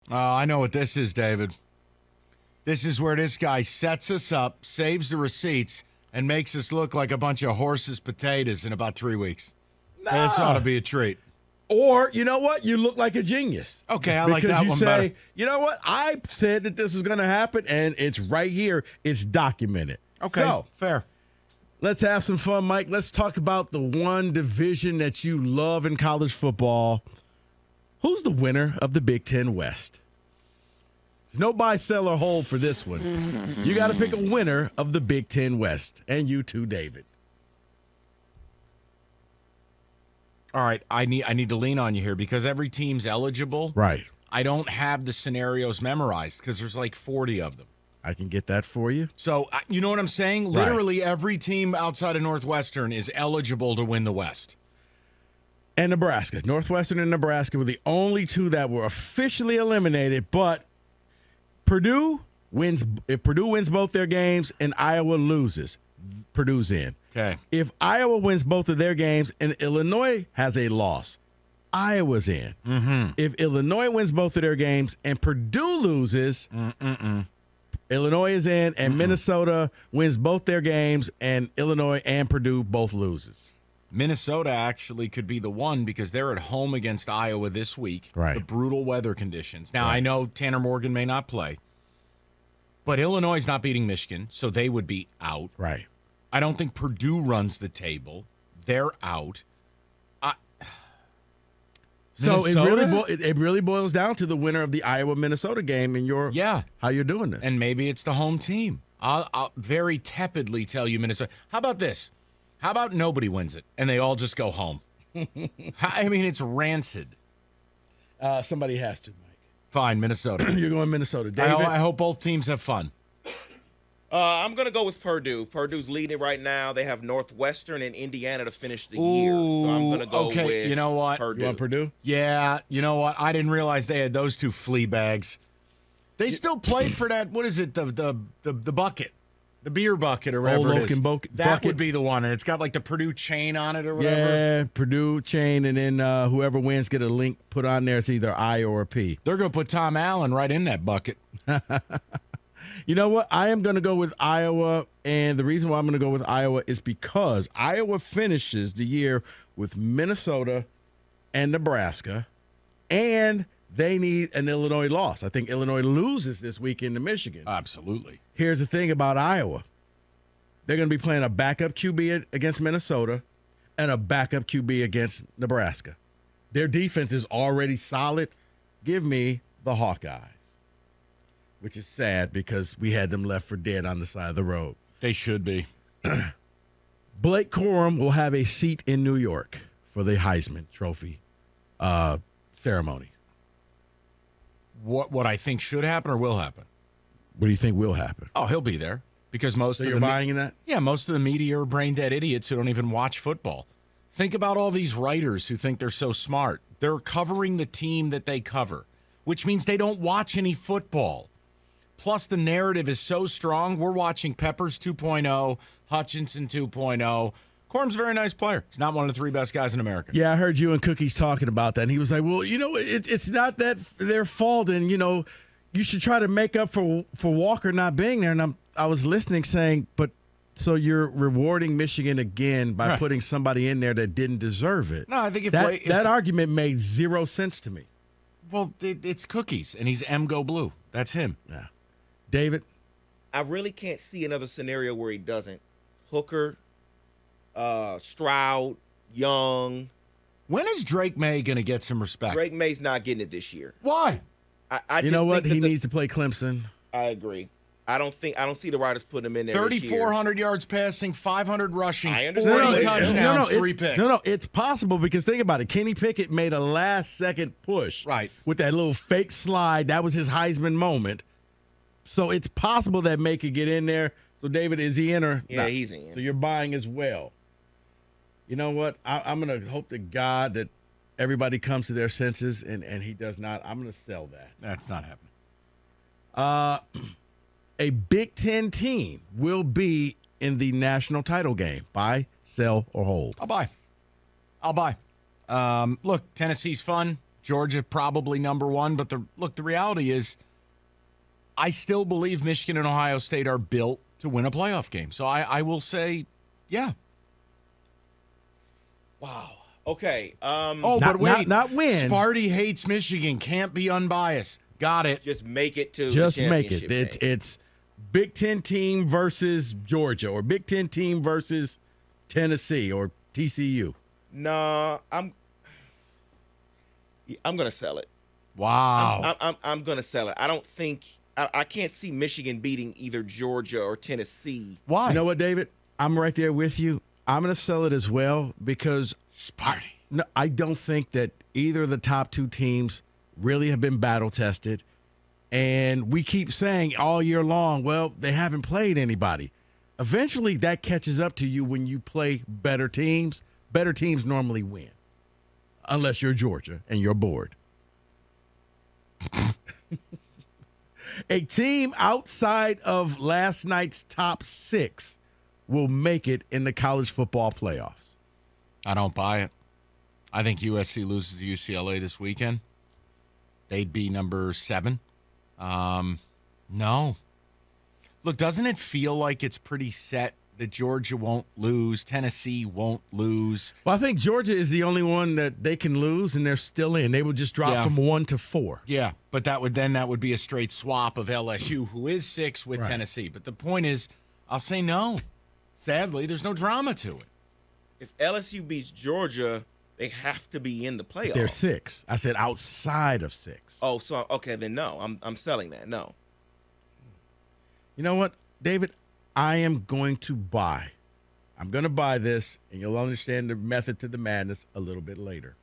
I know what this is, David. This is where this guy sets us up, saves the receipts, and makes us look like a bunch of horses' potatoes in about 3 weeks. Nah. This ought to be a treat. Or, you know what? You look like a genius. Okay, I like that one better. Because you say, you know what? I said that this was going to happen, and it's right here. It's documented. Okay, so, fair. Let's have some fun, Mike. Let's talk about the one division that you love in college football. Who's the winner of the Big Ten West? There's no buy, sell, or hold for this one. You got to pick a winner of the Big Ten West. And you too, David. All right, I need to lean on you here because every team's eligible. Right. I don't have the scenarios memorized because there's like 40 of them. I can get that for you. So, you know what I'm saying? Right. Literally every team outside of Northwestern is eligible to win the West. And Nebraska. Northwestern and Nebraska were the only two that were officially eliminated, but Purdue wins. If Purdue wins both their games and Iowa loses, Purdue's in. Okay. If Iowa wins both of their games and Illinois has a loss, Iowa's in. Mm-hmm. If Illinois wins both of their games and Purdue loses, Illinois is in, and Minnesota wins both their games and Illinois and Purdue both loses. Minnesota actually could be the one because they're at home against Iowa this week. Right. The brutal weather conditions. Now, I know Tanner Morgan may not play, but Illinois is not beating Michigan, so they would be out. Right. I don't think Purdue runs the table. They're out. So Minnesota? it really boils down to the winner of the Iowa-Minnesota game and how you're doing this. And maybe it's the home team. I'll very tepidly tell you Minnesota. How about this? How about nobody wins it and they all just go home? I mean, it's rancid. Somebody has to, Mike. Fine, Minnesota. You're going Minnesota. David? I hope both teams have fun. I'm going to go with Purdue. Purdue's leading right now. They have Northwestern and Indiana to finish the year. So I'm going to go with you know what? Purdue. You want Purdue? Yeah, you know what? I didn't realize they had those two flea bags. They still play for that, what is it, the bucket, the beer bucket or whatever it is. That would be the one, and it's got like the Purdue chain on it or whatever. Yeah, Purdue chain, and then whoever wins get a link put on there. It's either I or a P. They're going to put Tom Allen right in that bucket. You know what? I am going to go with Iowa, and the reason why I'm going to go with Iowa is because Iowa finishes the year with Minnesota and Nebraska, and they need an Illinois loss. I think Illinois loses this weekend to Michigan. Absolutely. Here's the thing about Iowa. They're going to be playing a backup QB against Minnesota and a backup QB against Nebraska. Their defense is already solid. Give me the Hawkeyes. Which is sad because we had them left for dead on the side of the road. They should be. Blake Corum will have a seat in New York for the Heisman Trophy ceremony. What I think should happen or will happen? What do you think will happen? Oh, he'll be there because most of you're buying in that? Yeah, most of the media are brain dead idiots who don't even watch football. Think about all these writers who think they're so smart. They're covering the team that they cover, which means they don't watch any football. Plus, the narrative is so strong. We're watching Peppers 2.0, Hutchinson 2.0. Corum's a very nice player. He's not one of the three best guys in America. Yeah, I heard you and Cookies talking about that. And he was like, well, it's not that their fault. And, you should try to make up for Walker not being there. And I was listening saying, but so you're rewarding Michigan again by putting somebody in there that didn't deserve it. No, I think that argument made zero sense to me. Well, it's Cookies, and he's Go Blue. That's him. Yeah. David? I really can't see another scenario where he doesn't. Hooker, Stroud, Young. When is Drake May going to get some respect? Drake May's not getting it this year. Why? I you know what? He needs to play Clemson. I agree. I don't see the Riders putting him in there. 3,400 yards passing, 500 rushing, I understand. 40 touchdowns, 3 picks. No, it's possible because think about it. Kenny Pickett made a last-second push, right, with that little fake slide. That was his Heisman moment. So it's possible that May could get in there. So David, is he in or? Yeah, he's in. So you're buying as well. You know what? I'm going to hope to God that everybody comes to their senses, and he does not. I'm going to sell that. That's not happening. A Big Ten team will be in the national title game. Buy, sell, or hold? I'll buy. Look, Tennessee's fun. Georgia probably number one. But the reality is, I still believe Michigan and Ohio State are built to win a playoff game. So I will say, yeah. Wow. Okay. But wait. Not win. Sparty hates Michigan. Can't be unbiased. Got it. Just make it to Just the make championship it. game. It's Big Ten team versus Georgia, or Big Ten team versus Tennessee or TCU. No, I'm gonna sell it. Wow. I'm gonna sell it. I don't think I can't see Michigan beating either Georgia or Tennessee. Why? You know what, David? I'm right there with you. I'm going to sell it as well because Sparty. no, I don't think that either of the top two teams really have been battle tested. And we keep saying all year long, well, they haven't played anybody. Eventually, that catches up to you when you play better teams. Better teams normally win, unless you're Georgia and you're bored. A team outside of last night's top six will make it in the college football playoffs. I don't buy it. I think USC loses to UCLA this weekend. They'd be number 7. No. Look, doesn't it feel like it's pretty set that Georgia won't lose, Tennessee won't lose? Well, I think Georgia is the only one that they can lose, and they're still in. They would just drop from 1 to 4. Yeah, but that would be a straight swap of LSU, who is 6, with Right. Tennessee. But the point is, I'll say no. Sadly, there's no drama to it. If LSU beats Georgia, they have to be in the playoffs. They're 6. I said outside of 6. Oh, so okay, then no. I'm selling that. No. You know what, David? I am going to buy. I'm going to buy this, and you'll understand the method to the madness a little bit later.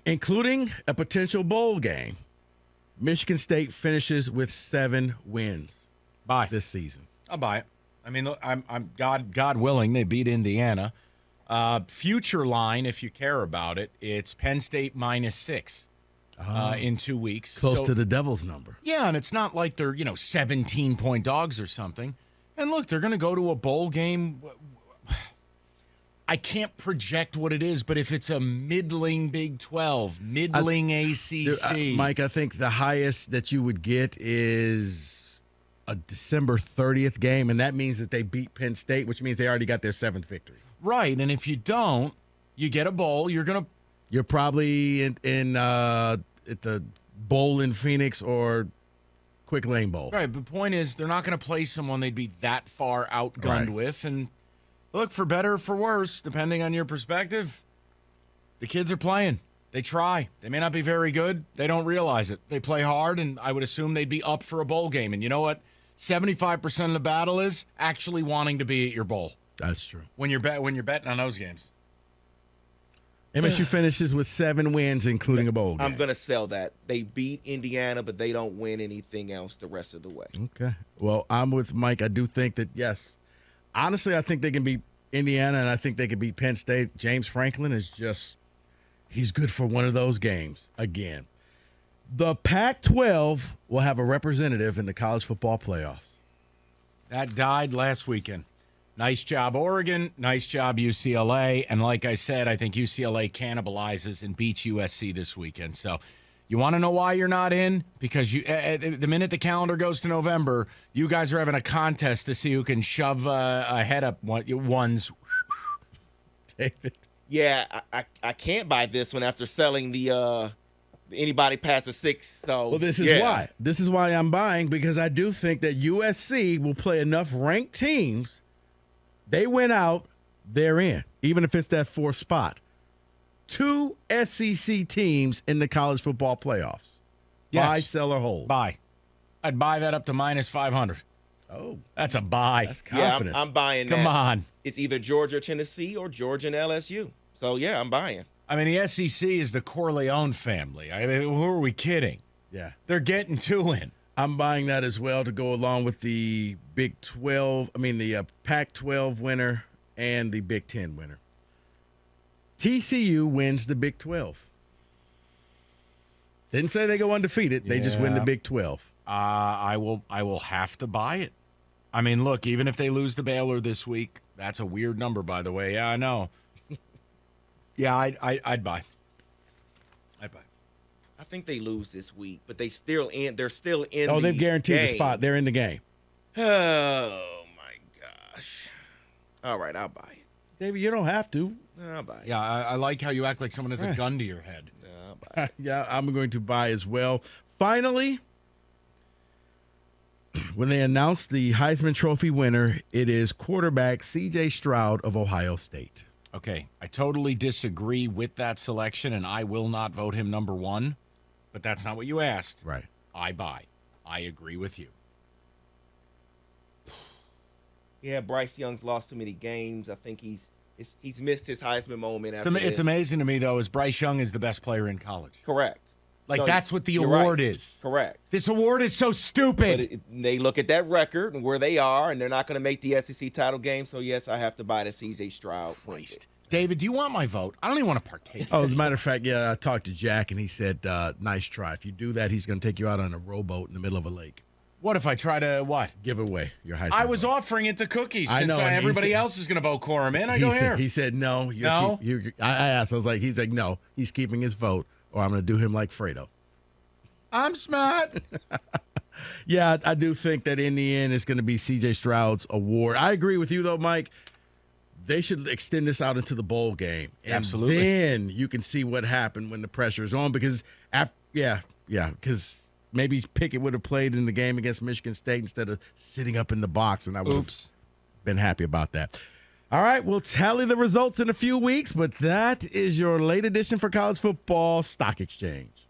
Including a potential bowl game, Michigan State finishes with 7 wins Bye. this season. I'll buy it. I mean, look, I'm God willing, they beat Indiana. Future line, if you care about it, it's Penn State -6 in 2 weeks. Close So- to the Devil's number. Yeah, and it's not like they're 17-point dogs or something. And look, they're going to go to a bowl game. I can't project what it is, but if it's a middling Big 12, middling ACC, Mike, I think the highest that you would get is a December 30th game, and that means that they beat Penn State, which means they already got their 7th victory. right? And if you don't, you get a bowl. You're probably at the bowl in Phoenix or Quick Lane Bowl. Right. The point is, they're not going to play someone they'd be that far outgunned Right. with. And look, for better or for worse, depending on your perspective, the kids are playing. They try. They may not be very good. They don't realize it. They play hard, and I would assume they'd be up for a bowl game. And you know what? 75% of the battle is actually wanting to be at your bowl That's true. when you're betting on those games. MSU finishes with 7 wins, including a bowl game. I'm gonna sell that. They beat Indiana, but they don't win anything else the rest of the way. Okay. Well, I'm with Mike. I do think that, yes. Honestly, I think they can beat Indiana, and I think they can beat Penn State. James Franklin is just – he's good for one of those games again. The Pac-12 will have a representative in the college football playoffs. That died last weekend. Nice job, Oregon. Nice job, UCLA. And like I said, I think UCLA cannibalizes and beats USC this weekend. So you want to know why you're not in? Because the minute the calendar goes to November, you guys are having a contest to see who can shove a head up one's. David. Yeah, I can't buy this one after selling the anybody past the 6. So Well, this is why. This is why I'm buying, because I do think that USC will play enough ranked teams. They went out, they're in, even if it's that 4th spot. 2 SEC teams in the college football playoffs. Yes. Buy, sell, or hold. Buy. I'd buy that up to -500. Oh, That's a buy. that's Yeah, confidence. I'm buying that. Come on. It's either Georgia or Tennessee or Georgia and LSU. So yeah, I'm buying. I mean, the SEC is the Corleone family. I mean, who are we kidding? Yeah. They're getting 2 in. I'm buying that as well to go along with the Big 12, the Pac-12 winner and the Big 10 winner. TCU wins the Big 12. Didn't say they go undefeated. They just win the Yeah. Big 12. I will have to buy it. I mean, look, even if they lose to Baylor this week, that's a weird number, by the way. Yeah, I know. Yeah, I'd buy. I buy. I think they lose this week, but they're still in. Oh, they've guaranteed game. the spot. They're in the game. Oh my gosh! All right, I'll buy it. David, you don't have to. I'll buy it. Yeah, I like how you act like someone has a gun to your head. I'll buy it. Yeah, I'm going to buy as well. Finally, when they announced the Heisman Trophy winner, it is quarterback C.J. Stroud of Ohio State. Okay, I totally disagree with that selection, and I will not vote him number one. But that's not what you asked. Right. I buy. I agree with you. Yeah, Bryce Young's lost too many games. I think he's missed his Heisman moment. It's amazing to me, though, is Bryce Young is the best player in college. Correct. Like, No, that's what the you're award right. is. Correct. This award is so stupid. But they look at that record and where they are, and they're not going to make the SEC title game. So, yes, I have to buy the C.J. Stroud. Christ. David, do you want my vote? I don't even want to partake. Oh, as a matter of fact, yeah, I talked to Jack, and he said, nice try. If you do that, he's going to take you out on a rowboat in the middle of a lake. What if I try to what? Give away your Heisman. I was vote. offering it to Cookies. I Since know, and everybody he said- else is going to vote quorum in, I go here. He said, no. No? I asked. I was like, he's like, no. He's keeping his vote, or I'm going to do him like Fredo. I'm smart. Yeah, I do think that in the end, it's going to be C.J. Stroud's award. I agree with you, though, Mike. They should extend this out into the bowl game. And Absolutely. then you can see what happened when the pressure is on. Because, because maybe Pickett would have played in the game against Michigan State instead of sitting up in the box, and I would have been happy about that. All right, we'll tally the results in a few weeks, but that is your late edition for College Football Stock Exchange.